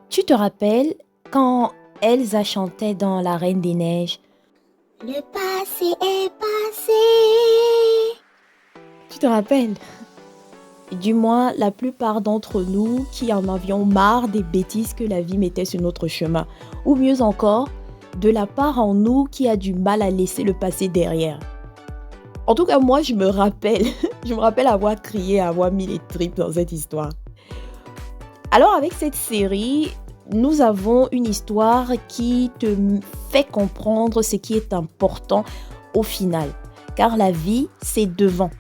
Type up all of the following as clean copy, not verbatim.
Tu te rappelles quand Elsa chantait dans La Reine des Neiges? Le passé est passé. Tu te rappelles? Du moins, la plupart d'entre nous qui en avions marre des bêtises que la vie mettait sur notre chemin. Ou mieux encore, de la part en nous qui a du mal à laisser le passé derrière. En tout cas, moi, je me rappelle. Je me rappelle avoir crié, avoir mis les tripes dans cette histoire. Alors, avec cette série, nous avons une histoire qui te fait comprendre ce qui est important au final. Car la vie, c'est devant.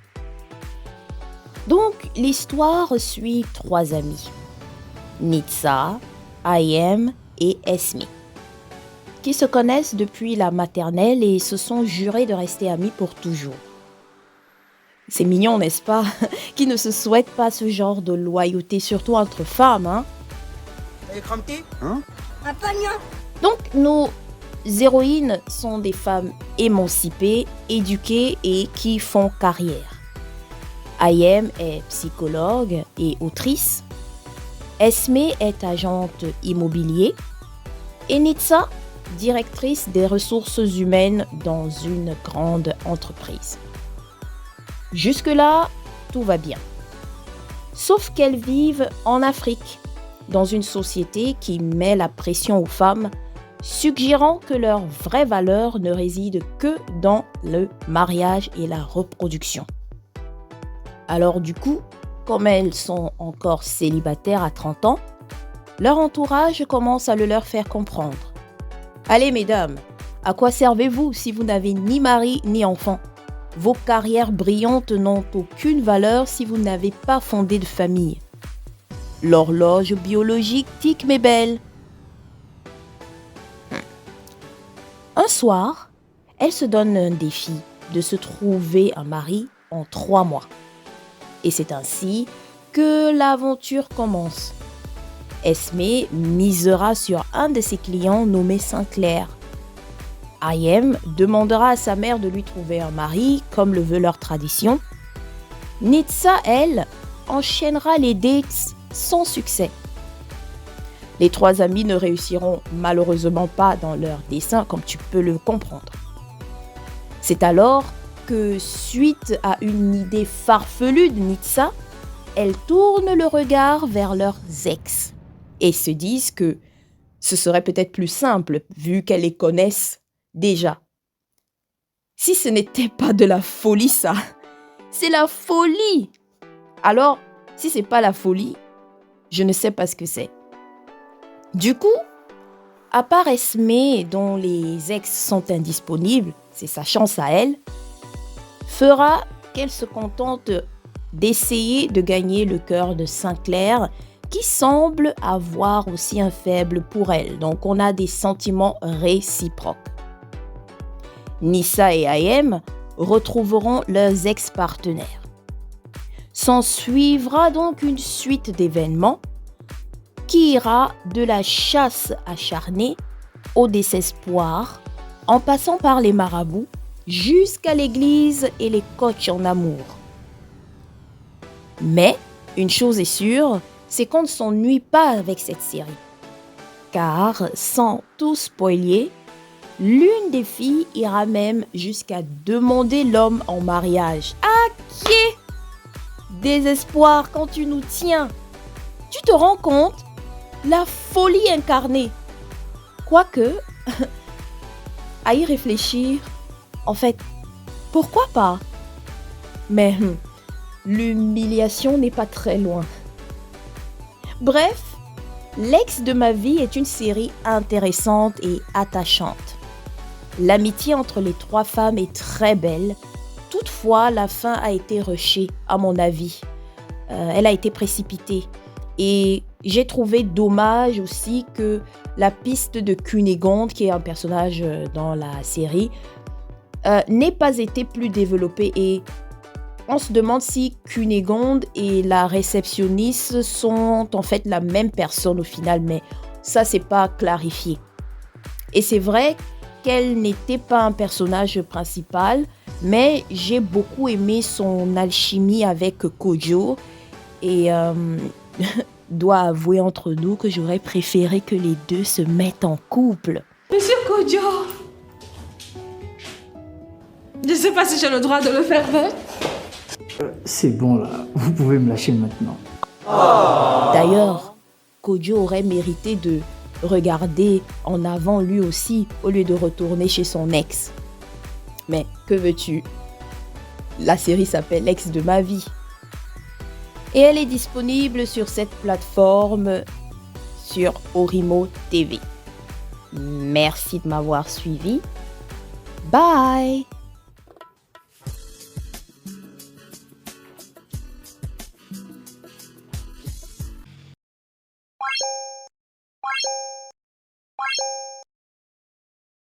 Donc, l'histoire suit 3 amis. Nitsa, Ayem et Esme, qui se connaissent depuis la maternelle et se sont jurés de rester amis pour toujours. C'est mignon, n'est-ce pas? Qui ne se souhaite pas ce genre de loyauté, surtout entre femmes, hein? Donc, nos héroïnes sont des femmes émancipées, éduquées et qui font carrière. Ayem est psychologue et autrice. Esme est agente immobilier. Et Nitsa, directrice des ressources humaines dans une grande entreprise. Jusque-là, tout va bien. Sauf qu'elles vivent en Afrique, dans une société qui met la pression aux femmes, suggérant que leur vraie valeur ne réside que dans le mariage et la reproduction. Alors du coup, comme elles sont encore célibataires à 30 ans, leur entourage commence à le leur faire comprendre. Allez mesdames, à quoi servez-vous si vous n'avez ni mari ni enfant? Vos carrières brillantes n'ont aucune valeur si vous n'avez pas fondé de famille. L'horloge biologique tique mes belles. Un soir, elle se donne un défi de se trouver un mari en 3 mois. Et c'est ainsi que l'aventure commence. Esme misera sur un de ses clients nommé Sinclair. Ayem demandera à sa mère de lui trouver un mari, comme le veut leur tradition. Nitsa, elle, enchaînera les dates sans succès. Les 3 amis ne réussiront malheureusement pas dans leur dessein, comme tu peux le comprendre. C'est alors que, suite à une idée farfelue de Nitsa, elles tournent le regard vers leurs ex et se disent que ce serait peut-être plus simple vu qu'elles les connaissent déjà. Si ce n'était pas de la folie, ça, c'est la folie. Alors, si c'est pas la folie, je ne sais pas ce que c'est. Du coup, à part Esme, dont les ex sont indisponibles, c'est sa chance à elle, fera qu'elle se contente d'essayer de gagner le cœur de Sinclair, qui semble avoir aussi un faible pour elle. Donc, on a des sentiments réciproques. Nissa et Ayem retrouveront leurs ex-partenaires. S'en suivra donc une suite d'événements qui ira de la chasse acharnée au désespoir, en passant par les marabouts, jusqu'à l'église et les coachs en amour. Mais, une chose est sûre, c'est qu'on ne s'ennuie pas avec cette série. Car, sans tout spoiler, l'une des filles ira même jusqu'à demander l'homme en mariage. Ah, qui est désespoir quand tu nous tiens. Tu te rends compte? La folie incarnée. Quoique, à y réfléchir, en fait, pourquoi pas? Mais l'humiliation n'est pas très loin. Bref, L'ex de ma vie est une série intéressante et attachante. L'amitié entre les 3 femmes est très belle. Toutefois, la fin a été rushée, à mon avis. Elle a été précipitée. Et j'ai trouvé dommage aussi que la piste de Cunégonde, qui est un personnage dans la série, n'ait pas été plus développée. Et on se demande si Cunégonde et la réceptionniste sont en fait la même personne au final, mais ça, c'est pas clarifié. Et c'est vrai qu'elle n'était pas un personnage principal, mais j'ai beaucoup aimé son alchimie avec Kojo. Et dois avouer entre nous que j'aurais préféré que les deux se mettent en couple. Monsieur Kojo, je ne sais pas si j'ai le droit de le faire, hein? C'est bon là, vous pouvez me lâcher maintenant. D'ailleurs, Kojo aurait mérité de regarder en avant lui aussi au lieu de retourner chez son ex. Mais que veux-tu? La série s'appelle L'ex de ma vie. Et elle est disponible sur cette plateforme sur Orimo TV. Merci de m'avoir suivi. Bye!